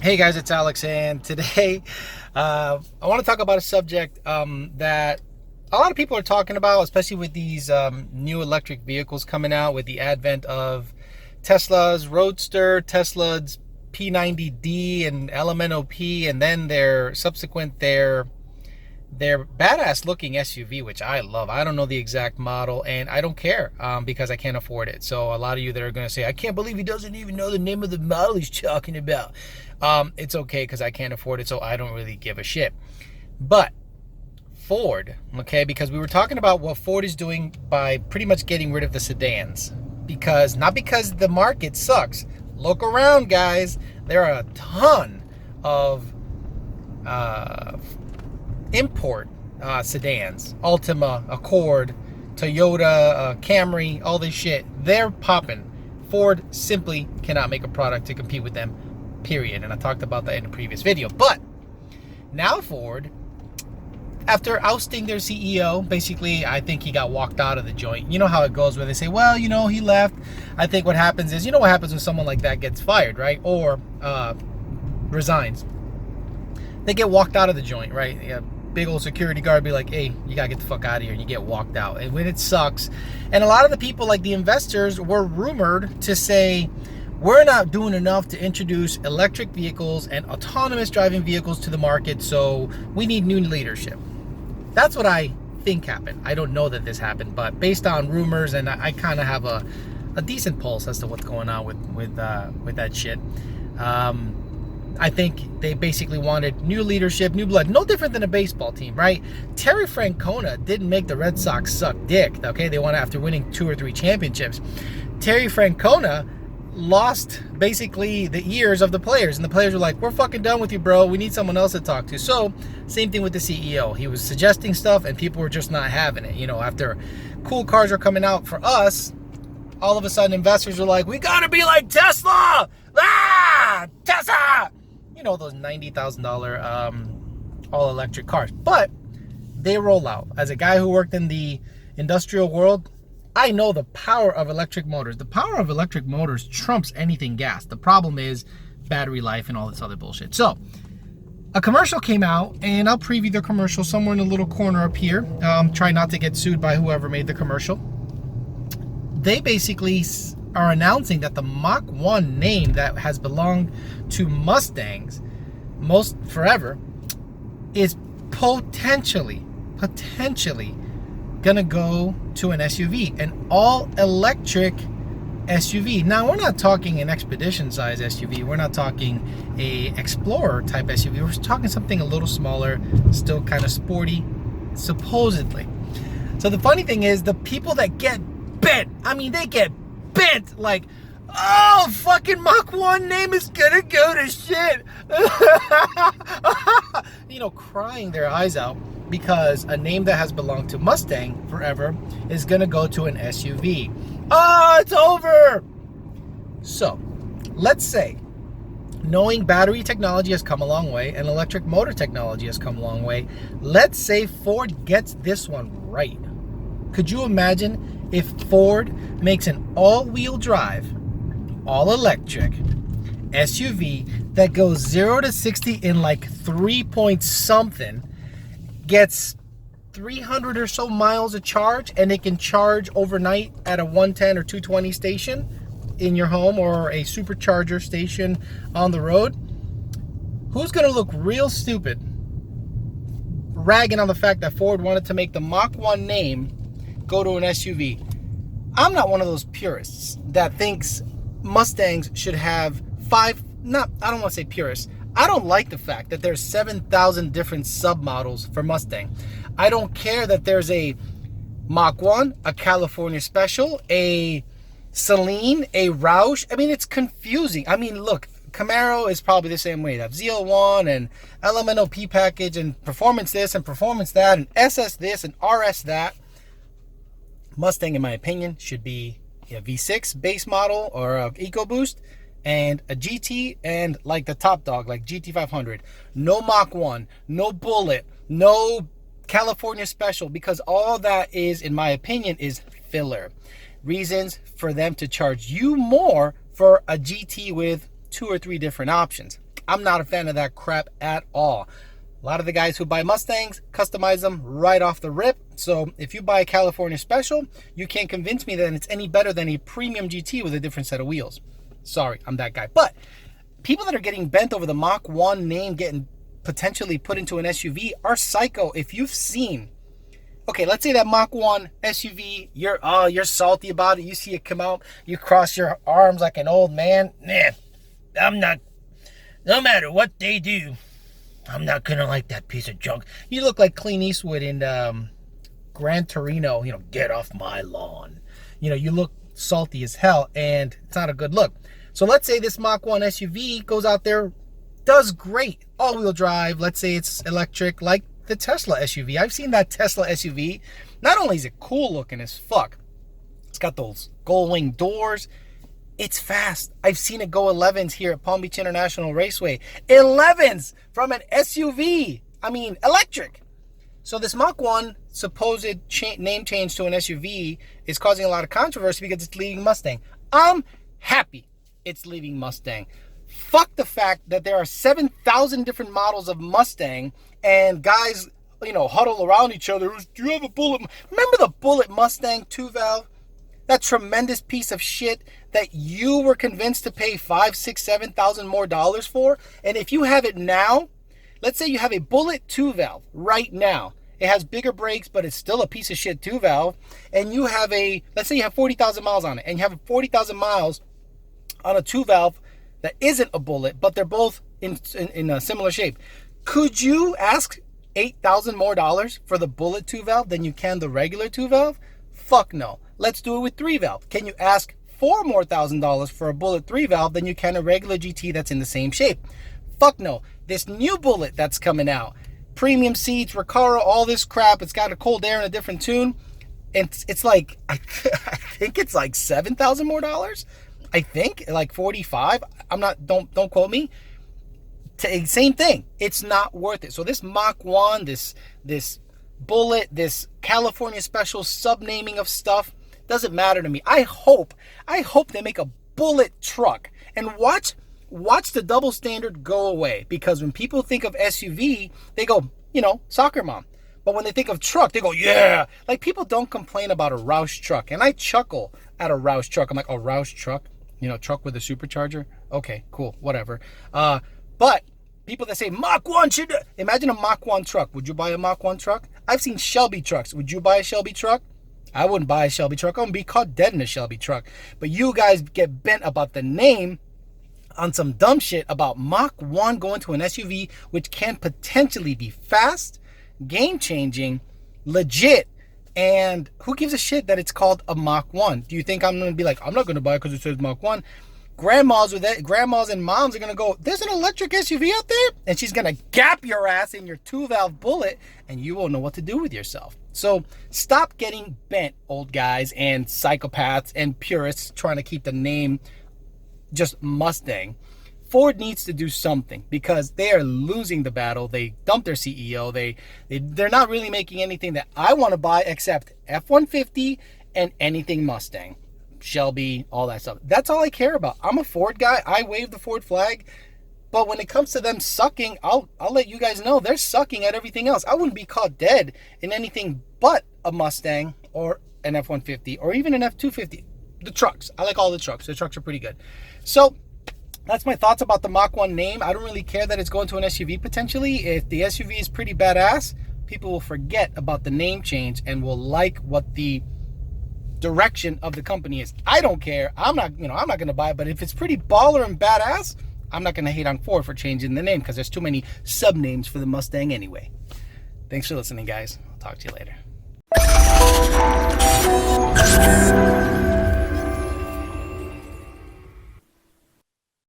Hey guys, it's Alex, and today I want to talk about a subject that a lot of people are talking about, especially with these new electric vehicles coming out with the advent of Tesla's Roadster, Tesla's P90D and LMNOP, and then their badass looking SUV, which I love. I don't know the exact model, and I don't care because I can't afford it. So a lot of you that are going to say, I can't believe he doesn't even know the name of the model he's talking about. It's okay because I can't afford it, so I don't really give a shit. But Ford, okay, because we were talking about what Ford is doing by pretty much getting rid of the sedans. Not because the market sucks. Look around, guys. There are a ton of import sedans, Altima, Accord, Toyota, Camry, all this shit. They're popping. Ford simply cannot make a product to compete with them, period. And I talked about that in a previous video. But now Ford, after ousting their CEO, basically, I think he got walked out of the joint. You know how it goes where they say, well, he left. I think what happens is, what happens when someone like that gets fired, right? Or resigns. They get walked out of the joint, right? Yeah, big old security guard be like, hey, you gotta get the fuck out of here, and you get walked out. And when it sucks, and a lot of the people, like the investors, were rumored to say, we're not doing enough to introduce electric vehicles and autonomous driving vehicles to the market, so we need new leadership. That's what I think happened. I don't know that this happened, but based on rumors, and I kind of have a decent pulse as to what's going on with that shit. I think they basically wanted new leadership, new blood. No different than a baseball team, right? Terry Francona didn't make the Red Sox suck dick, okay? They won after winning 2 or 3 championships. Terry Francona lost basically the ears of the players, and the players were like, we're fucking done with you, bro. We need someone else to talk to. So same thing with the CEO. He was suggesting stuff, and people were just not having it. After cool cars were coming out for us, all of a sudden investors are like, we gotta be like Tesla! Tesla! Those $90,000 all-electric cars. But they roll out. As a guy who worked in the industrial world, I know the power of electric motors. The power of electric motors trumps anything gas. The problem is battery life and all this other bullshit. So, a commercial came out, and I'll preview the commercial somewhere in the little corner up here. Try not to get sued by whoever made the commercial. They basically are announcing that the Mach 1 name that has belonged to Mustangs most forever is potentially gonna go to an SUV, an all-electric SUV. Now, we're not talking an Expedition size SUV. We're not talking a Explorer type SUV. We're talking something a little smaller, still kind of sporty, supposedly. So the funny thing is, the people that get bent, they get bent like, oh, fucking Mach 1 name is gonna go to shit. Crying their eyes out because a name that has belonged to Mustang forever is gonna go to an SUV. Oh, it's over. So, let's say, knowing battery technology has come a long way and electric motor technology has come a long way, let's say Ford gets this one right. Could you imagine if Ford makes an all-wheel drive, all-electric SUV that goes 0 to 60 in like 3 point something, gets 300 or so miles of charge, and it can charge overnight at a 110 or 220 station in your home or a supercharger station on the road? Who's going to look real stupid ragging on the fact that Ford wanted to make the Mach 1 name go to an SUV? I'm not one of those purists that thinks Mustangs should have I don't want to say purists. I don't like the fact that there's 7,000 different submodels for Mustang. I don't care that there's a Mach 1, a California Special, a Celine, a Roush. It's confusing. Look, Camaro is probably the same way. They have ZL1 and LMNOP package and performance this and performance that and SS this and RS that. Mustang, in my opinion, should be a V6 base model or a EcoBoost and a GT, and like the top dog, like GT500. No Mach 1, no Bullet, no California Special, because all that is, in my opinion, is filler. Reasons for them to charge you more for a GT with 2 or 3 different options. I'm not a fan of that crap at all. A lot of the guys who buy Mustangs customize them right off the rip. So if you buy a California Special, you can't convince me that it's any better than a premium GT with a different set of wheels. Sorry, I'm that guy. But people that are getting bent over the Mach 1 name getting potentially put into an SUV are psycho. If you've seen, okay, let's say that Mach 1 SUV, you're salty about it. You see it come out, you cross your arms like an old man. Nah, I'm not, no matter what they do, I'm not gonna like that piece of junk. You look like Clint Eastwood in Gran Torino, get off my lawn. You look salty as hell, and it's not a good look. So let's say this Mach 1 SUV goes out there, does great, all-wheel drive. Let's say it's electric, like the Tesla SUV. I've seen that Tesla SUV. Not only is it cool looking as fuck, it's got those gold-wing doors. It's fast. I've seen it go 11s here at Palm Beach International Raceway. 11s from an SUV. I mean, electric. So this Mach 1 supposed name change to an SUV is causing a lot of controversy because it's leaving Mustang. I'm happy it's leaving Mustang. Fuck the fact that there are 7,000 different models of Mustang and guys, huddle around each other. Do you have a Bullet? Remember the Bullet Mustang 2-valve? That tremendous piece of shit that you were convinced to pay $5,000, $6,000, $7,000 more for. And if you have it now, let's say you have a Bullet 2-valve right now. It has bigger brakes, but it's still a piece of shit 2-valve. And you have let's say you have 40,000 miles on it, and you have 40,000 miles on a 2-valve that isn't a Bullet, but they're both in a similar shape. Could you ask $8,000 more for the Bullet 2-valve than you can the regular 2-valve? Fuck no. Let's do it with 3-valve. Can you ask $4,000 more for a Bullet 3-valve than you can a regular GT that's in the same shape? Fuck no. This new Bullet that's coming out, premium seats, Recaro, all this crap, it's got a cold air and a different tune. And it's like, I think it's like $7,000 more. I think like 45. I'm not, don't quote me. Same thing. It's not worth it. So this Mach 1, this Bullet, this California Special sub-naming of stuff doesn't matter to me. I hope they make a Bullet truck and watch the double standard go away, because when people think of SUV, they go, soccer mom. But when they think of truck, they go, yeah. Like, people don't complain about a Roush truck, and I chuckle at a Roush truck. I'm like, a Roush truck? Truck with a supercharger? Okay, cool, whatever. But people that say Mach 1 should... Imagine a Mach 1 truck. Would you buy a Mach 1 truck? I've seen Shelby trucks. Would you buy a Shelby truck? I wouldn't buy a Shelby truck. I'm going to be caught dead in a Shelby truck. But you guys get bent about the name on some dumb shit about Mach 1 going to an SUV, which can potentially be fast, game-changing, legit, and who gives a shit that it's called a Mach 1? Do you think I'm going to be like, I'm not going to buy it because it says Mach 1? Grandmas and moms are going to go, there's an electric SUV out there? And she's going to gap your ass in your 2-valve Bullet, and you won't know what to do with yourself. So stop getting bent, old guys and psychopaths and purists trying to keep the name just Mustang. Ford needs to do something because they are losing the battle. They dumped their CEO. They're not really making anything that I want to buy except F-150 and anything Mustang, Shelby, all that stuff. That's all I care about. I'm a Ford guy. I wave the Ford flag. But when it comes to them sucking, I'll let you guys know they're sucking at everything else. I wouldn't be caught dead in anything but a Mustang or an F-150 or even an F-250. The trucks. I like all the trucks. The trucks are pretty good. So that's my thoughts about the Mach 1 name. I don't really care that it's going to an SUV potentially. If the SUV is pretty badass, people will forget about the name change and will like what the direction of the company is. I don't care. I'm not going to buy it, but if it's pretty baller and badass, I'm not going to hate on Ford for changing the name because there's too many sub-names for the Mustang anyway. Thanks for listening, guys. I'll talk to you later.